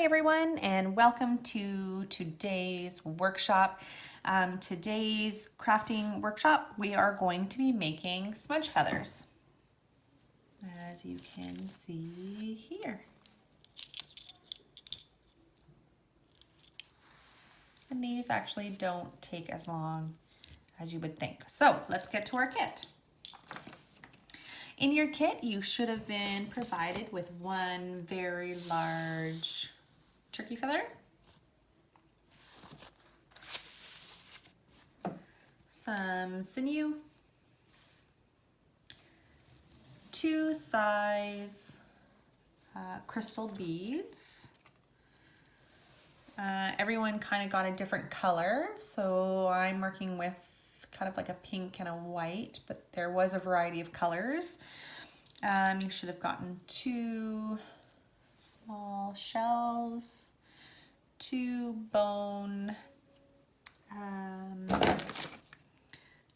Hi everyone, and welcome to today's workshop. Today's crafting workshop, we are going to be making smudge feathers, as you can see here. And these actually don't take as long as you would think. So let's get to our kit. In your kit, you should have been provided with one very large turkey feather, some sinew, 2 size crystal beads. Everyone kind of got a different color, so I'm working with kind of like a pink and a white, but there was a variety of colors. You should have gotten 2 small shells, 2 bone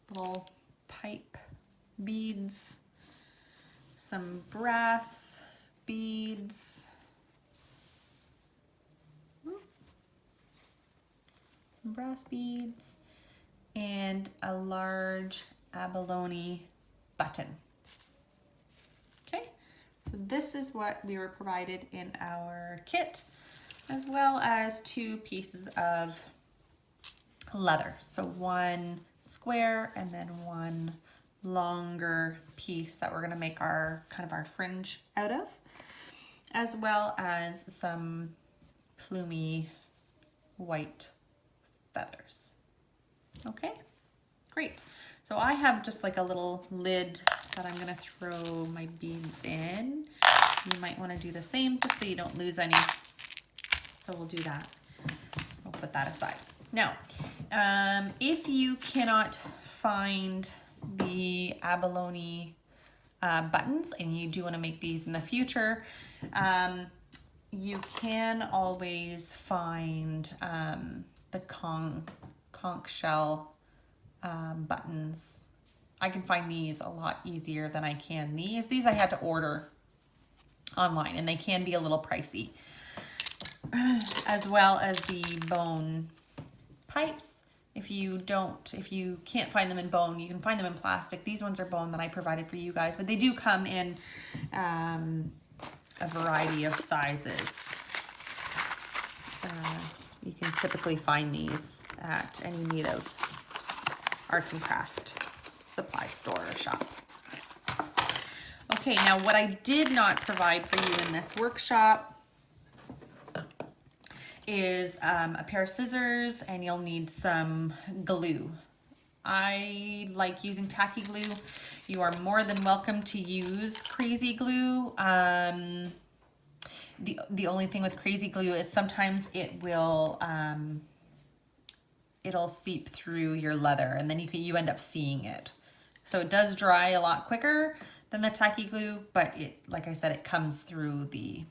little pipe beads, some brass beads, and a large abalone button. Okay, so this is what we were provided in our kit, as well as 2 pieces of leather. So 1 square and then 1 longer piece that we're going to make our kind of our fringe out of, as well as some plumy white feathers. Okay, great. So I have just like a little lid that I'm going to throw my beads in. You might want to do the same just so you don't lose any. So we'll do that. We'll put that aside. Now, if you cannot find the abalone buttons and you do want to make these in the future, you can always find the conch shell buttons. I can find these a lot easier than I can these. These I had to order online, and they can be a little pricey, as well as the bone pipes. If you can't find them in bone, you can find them in plastic. These ones are bone that I provided for you guys, but they do come in a variety of sizes. You can typically find these at any Neato arts and craft supply store or shop. Okay, now what I did not provide for you in this workshop is a pair of scissors, and you'll need some glue. I like using tacky glue. You are more than welcome to use crazy glue. The only thing with crazy glue is sometimes it will it'll seep through your leather, and then you end up seeing it. So it does dry a lot quicker than the tacky glue, but it, like I said, it comes through the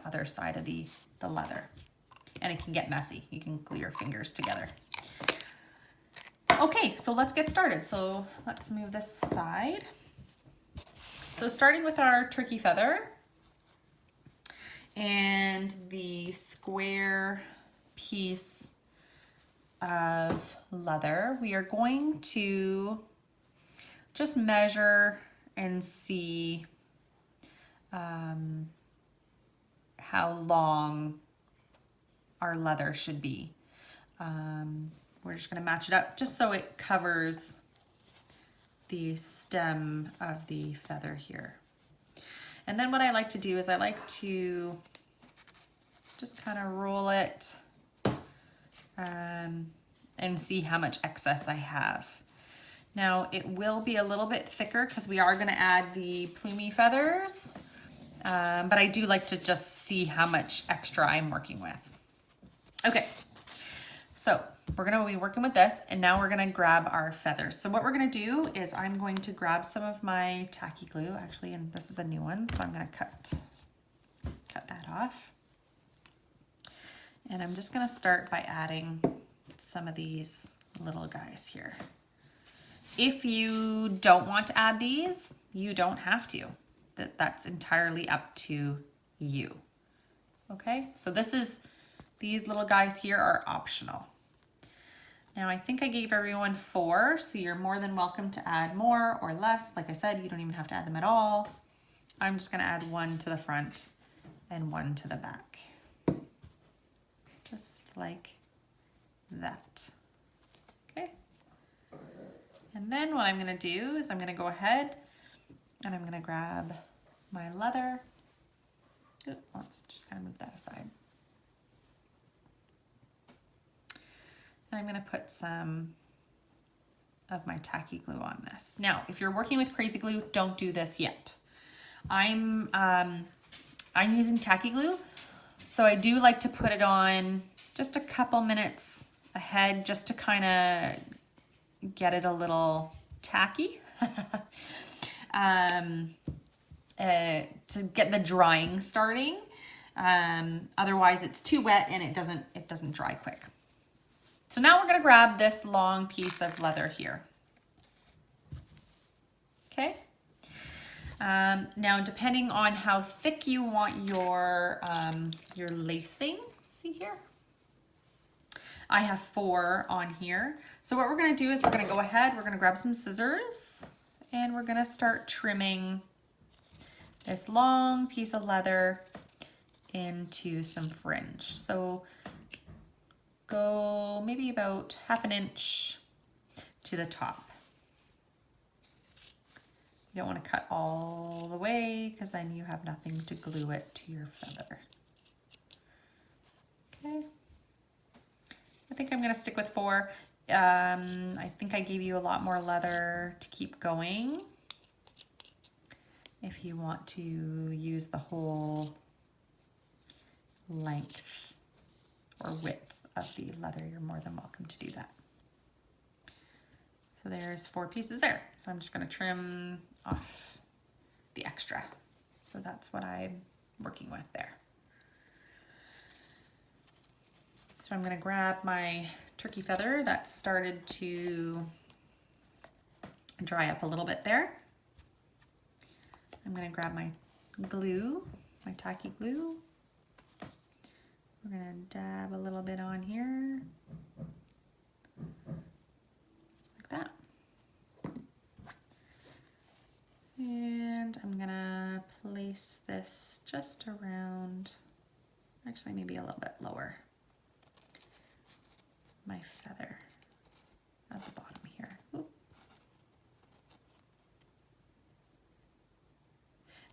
other side of the leather, and it can get messy. You can glue your fingers together. Okay, so let's get started. So let's move this aside. So starting with our turkey feather and the square piece of leather, we are going to just measure and see how long our leather should be. We're just going to match it up just so it covers the stem of the feather here. And then what I like to do is I like to just kind of roll it and see how much excess I have. Now it will be a little bit thicker because we are going to add the plumy feathers, but I do like to just see how much extra I'm working with. Okay, so we're going to be working with this, and now we're going to grab our feathers. So what we're going to do is I'm going to grab some of my tacky glue, actually, and this is a new one, so I'm going to cut that off. And I'm just going to start by adding some of these little guys here. If you don't want to add these, you don't have to. That's entirely up to you. Okay, so these little guys here are optional. Now I think I gave everyone 4, so you're more than welcome to add more or less. Like I said, you don't even have to add them at all. I'm just gonna add 1 to the front and 1 to the back. Just like that. Okay. And then what I'm gonna do is I'm gonna go ahead and I'm gonna grab my leather. Ooh, let's just kind of move that aside. And I'm gonna put some of my tacky glue on this. Now, if you're working with crazy glue, don't do this yet. I'm using tacky glue, so I do like to put it on just a couple minutes ahead just to kind of get it a little tacky. To get the drying starting. Otherwise it's too wet and it doesn't dry quick. So now we're gonna grab this long piece of leather here. Okay. Now depending on how thick you want your lacing, see here? I have 4 on here. So what we're gonna do is we're gonna go ahead, we're gonna grab some scissors and we're gonna start trimming this long piece of leather into some fringe. So go maybe about 1/2 inch to the top. You don't want to cut all the way because then you have nothing to glue it to your feather. Okay. I think I'm gonna stick with 4. I think I gave you a lot more leather to keep going. If you want to use the whole length or width of the leather, you're more than welcome to do that. So there's 4 pieces there. So I'm just gonna trim off the extra. So that's what I'm working with there. So I'm gonna grab my turkey feather that started to dry up a little bit there. I'm gonna grab my glue, my tacky glue. We're gonna dab a little bit on here, like that. And I'm gonna place this just around, actually maybe a little bit lower, my feather at the bottom here. Ooh.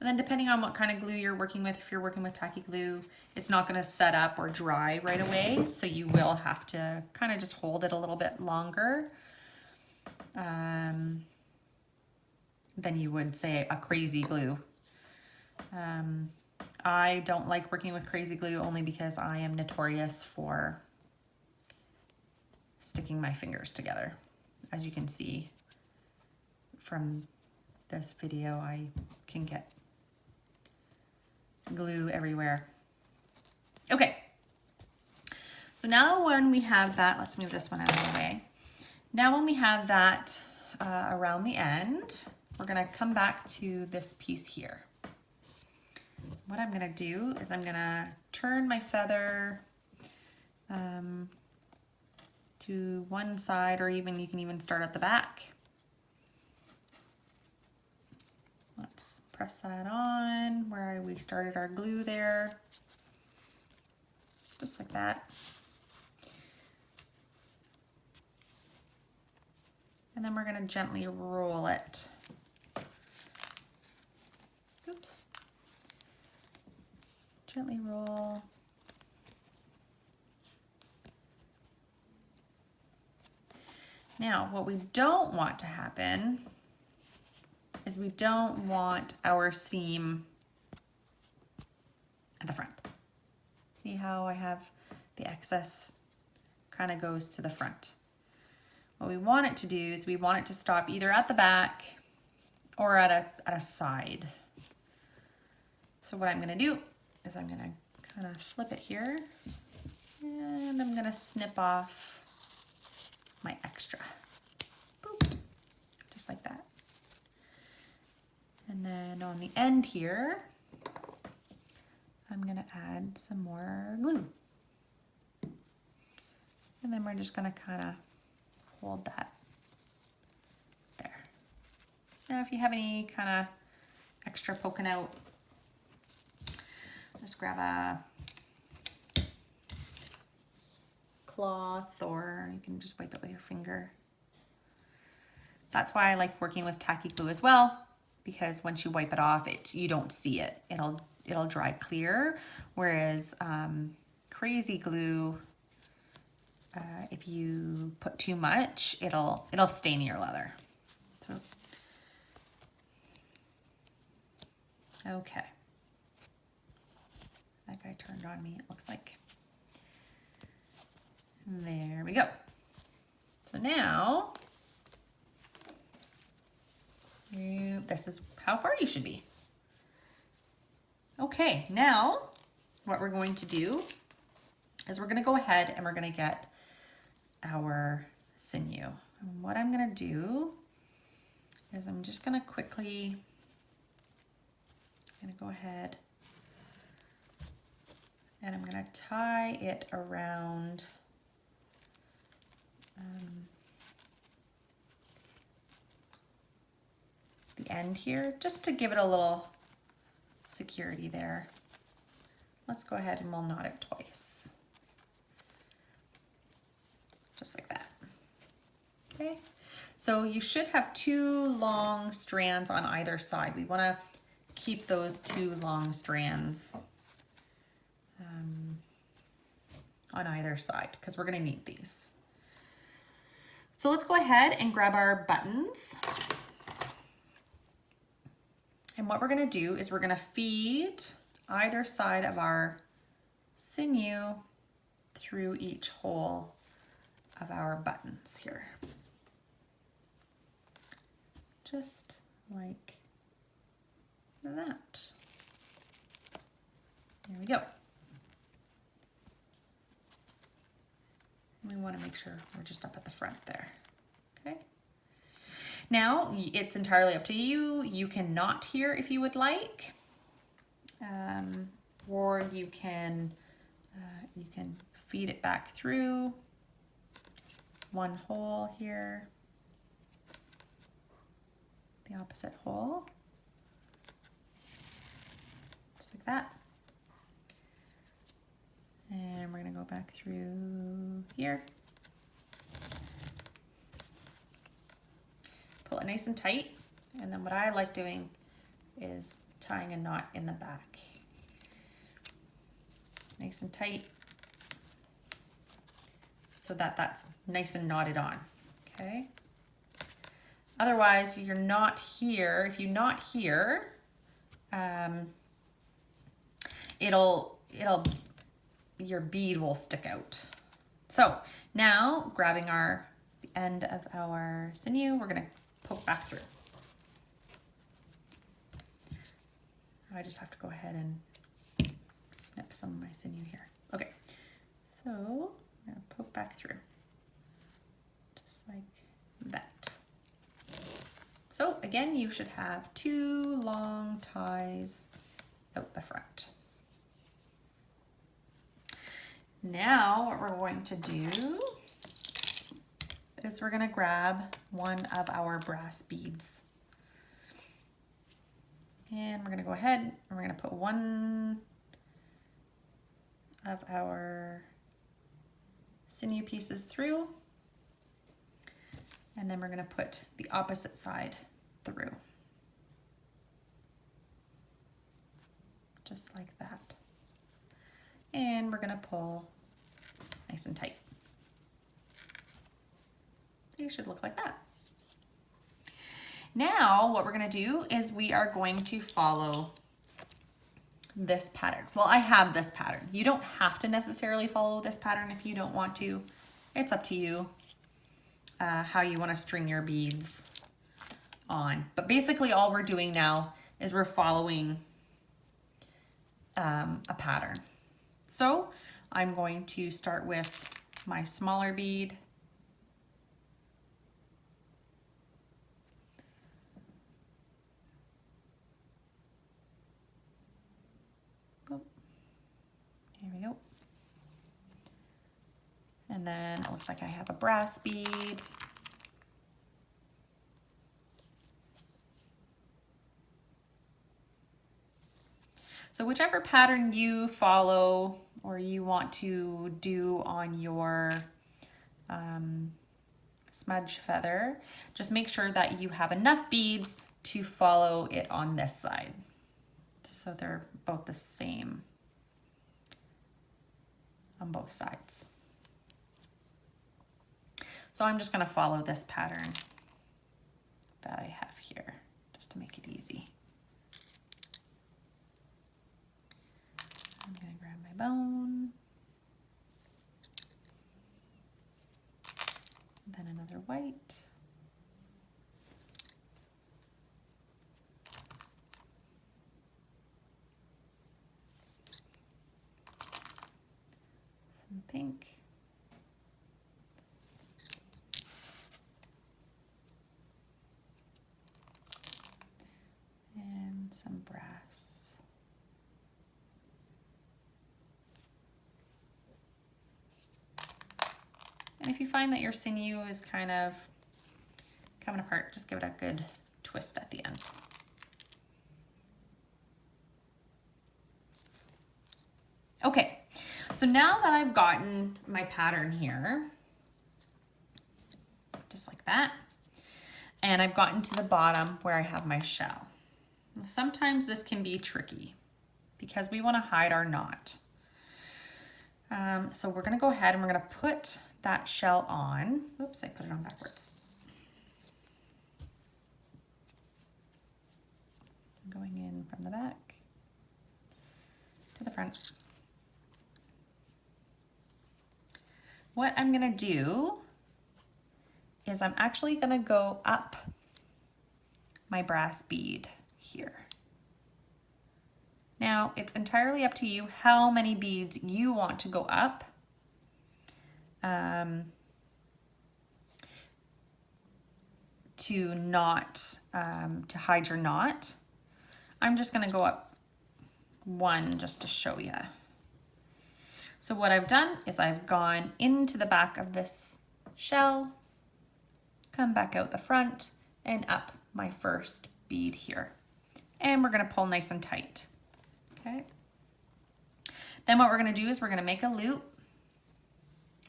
And then depending on what kind of glue you're working with, if you're working with tacky glue, it's not gonna set up or dry right away. So you will have to kind of just hold it a little bit longer than you would say a crazy glue. I don't like working with crazy glue only because I am notorious for sticking my fingers together. As you can see from this video, I can get glue everywhere. Okay, so now when we have that, let's move this one out of the way. Now when we have that around the end, we're gonna come back to this piece here. What I'm gonna do is I'm gonna turn my feather to one side, or even you can even start at the back. Let's press that on where we started our glue there, just like that. And then we're gonna gently roll it. Oops. Gently roll. Now, what we don't want to happen is we don't want our seam at the front. See how I have the excess kind of goes to the front. What we want it to do is we want it to stop either at the back or at a side. So what I'm gonna do is I'm gonna kind of flip it here and I'm gonna snip off my extra. Boop. Just like that. And then on the end here, I'm gonna gonna add some more glue. And then we're just gonna kind of hold that there. Now if you have any kind of extra poking out, just grab a cloth or you can just wipe it with your finger. That's why I like working with tacky glue as well, because once you wipe it off, you don't see it. It'll dry clear, whereas crazy glue, if you put too much, it'll stain your leather. So, okay. That guy turned on me, it looks like. There we go. So now, this is how far you should be. Okay, now what we're going to do is we're gonna go ahead and we're gonna get our sinew. And what I'm gonna do is I'm just gonna quickly, go ahead and I'm gonna tie it around the end here, just to give it a little security there. Let's go ahead and we'll knot it twice. Just like that. Okay, so you should have 2 long strands on either side. We want to keep those 2 long strands on either side because we're going to need these. So let's go ahead and grab our buttons. And what we're going to do is we're going to feed either side of our sinew through each hole of our buttons here. Just like that. There we go. We want to make sure we're just up at the front there. Okay. Now it's entirely up to you. You can knot here if you would like, or you can feed it back through one hole here, the opposite hole, just like that. And we're gonna go back through here. Pull it nice and tight. And then what I like doing is tying a knot in the back. Nice and tight, so that that's nice and knotted on, okay? Otherwise, you're not here. If you knot here, your bead will stick out. So now, grabbing the end of our sinew, we're gonna poke back through. I just have to go ahead and snip some of my sinew here. Okay, so I'm gonna poke back through, just like that. So again, you should have 2 long ties out the front. Now what we're going to do is we're gonna grab one of our brass beads. And we're gonna go ahead and we're gonna put one of our sinew pieces through, and then we're gonna put the opposite side through. Just like that. And we're gonna pull nice and tight. They should look like that. Now what we're gonna do is we are going to follow this pattern. Well, I have this pattern. You don't have to necessarily follow this pattern if you don't want to. It's up to you how you want to string your beads on. But basically all we're doing now is we're following a pattern. So I'm going to start with my smaller bead. And then it looks like I have a brass bead. So whichever pattern you follow or you want to do on your smudge feather, just make sure that you have enough beads to follow it on this side. So they're both the same on both sides. So I'm just going to follow this pattern that I have here just to make it easy. I'm going to grab my bone, then another white, some pink, and some brass. And if you find that your sinew is kind of coming apart, just give it a good twist at the end. Okay, so now that I've gotten my pattern here, just like that, and I've gotten to the bottom where I have my shell. Sometimes this can be tricky because we want to hide our knot. So we're going to go ahead and we're going to put that shell on. Oops, I put it on backwards. Going in from the back to the front. What I'm going to do is I'm actually going to go up my brass bead here. Now, it's entirely up to you how many beads you want to go up. To hide your knot. I'm just going to go up one just to show you. So what I've done is I've gone into the back of this shell, come back out the front, and up my first bead here. And we're going to pull nice and tight. Okay. Then what we're going to do is we're going to make a loop.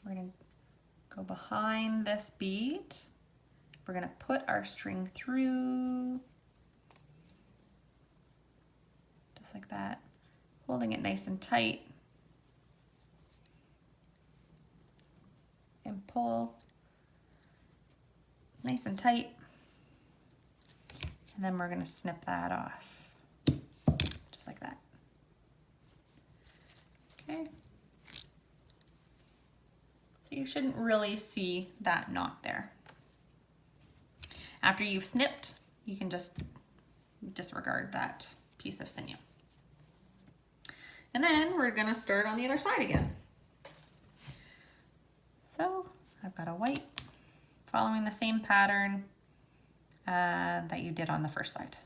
We're going to go behind this bead. We're going to put our string through, just like that, holding it nice and tight, and pull nice and tight, and then we're going to snip that off, just like that. Okay. So you shouldn't really see that knot there. After you've snipped, you can just disregard that piece of sinew. And then we're going to start on the other side again. So I've got a white following the same pattern that you did on the first side.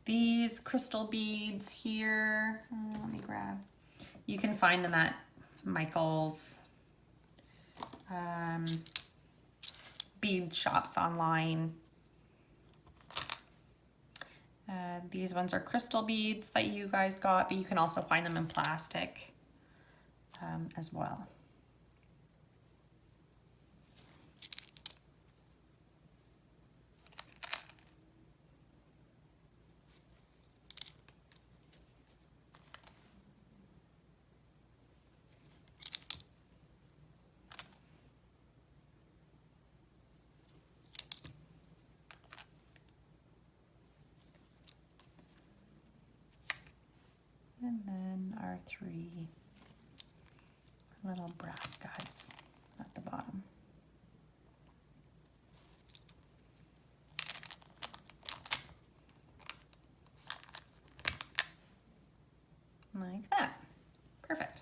These crystal beads here, let me grab. You can find them at Michael's bead shops online. These ones are crystal beads that you guys got, but you can also find them in plastic as well. And then our three little brass guys at the bottom. Like that. Perfect.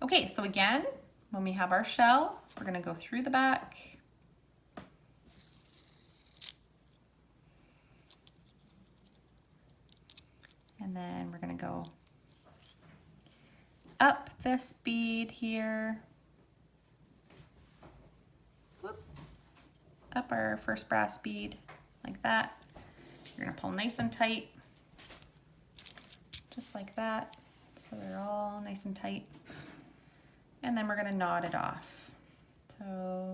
Okay, so again, when we have our shell, we're going to go through the back. And then we're going to go up this bead here. Whoop. Up our first brass bead like that. You're going to pull nice and tight. Just like that. So they're all nice and tight. And then we're going to knot it off. So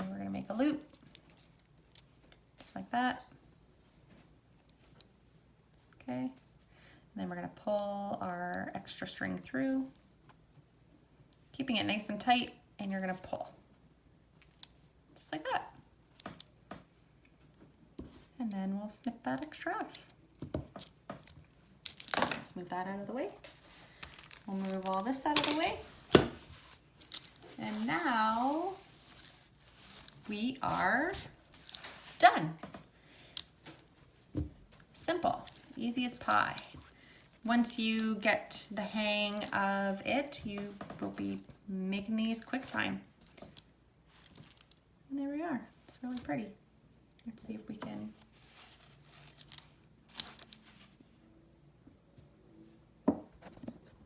we're going to make a loop. Just like that. Okay. And then we're going to pull our extra string through, keeping it nice and tight, and you're going to pull. Just like that. And then we'll snip that extra off. Let's move that out of the way. We'll move all this out of the way. And now we are done. Simple, easy as pie. Once you get the hang of it, you will be making these quick time. And there we are. It's really pretty. Let's see if we can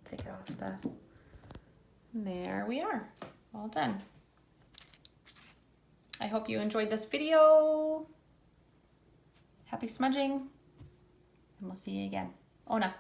take it off the... There we are. All done. I hope you enjoyed this video. Happy smudging. And we'll see you again. Ona.